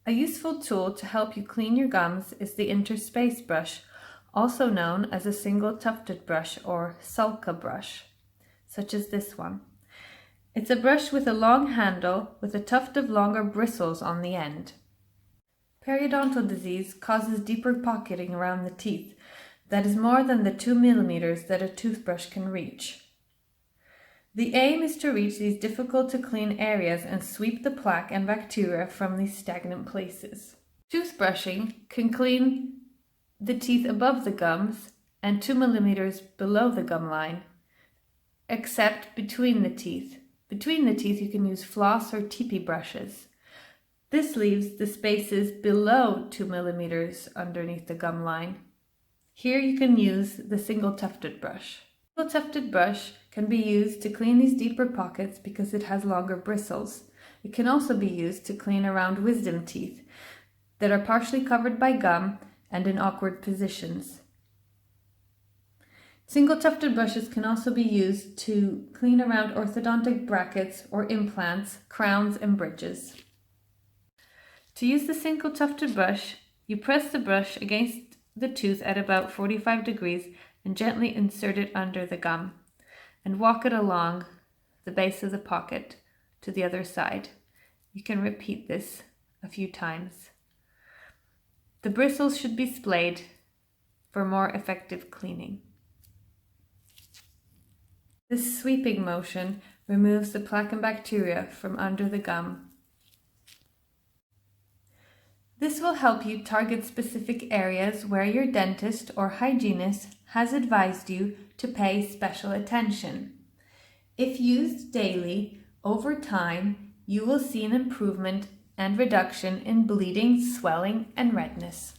A useful tool to help you clean your gums is the interspace brush, also known as a single tufted brush or sulca brush, such as this one. It's a brush with a long handle with a tuft of longer bristles on the end. Periodontal disease causes deeper pocketing around the teeth that is more than the 2 millimeters that a toothbrush can reach. The aim is to reach these difficult to clean areas and sweep the plaque and bacteria from these stagnant places. Toothbrushing can clean the teeth above the gums and 2 millimeters below the gum line, except between the teeth. Between the teeth you can use floss or teepee brushes. This leaves the spaces below 2 millimeters underneath the gum line. Here you can use the single tufted brush. The single tufted brush can be used to clean these deeper pockets because it has longer bristles. It can also be used to clean around wisdom teeth that are partially covered by gum and in awkward positions. Single tufted brushes can also be used to clean around orthodontic brackets or implants, crowns and bridges. To use the single tufted brush, you press the brush against the tooth at about 45 degrees and gently insert it under the gum and walk it along the base of the pocket to the other side. You can repeat this a few times. The bristles should be splayed for more effective cleaning. This sweeping motion removes the plaque and bacteria from under the gum. This will help you target specific areas where your dentist or hygienist has advised you to pay special attention. If used daily, over time, you will see an improvement and reduction in bleeding, swelling, and redness.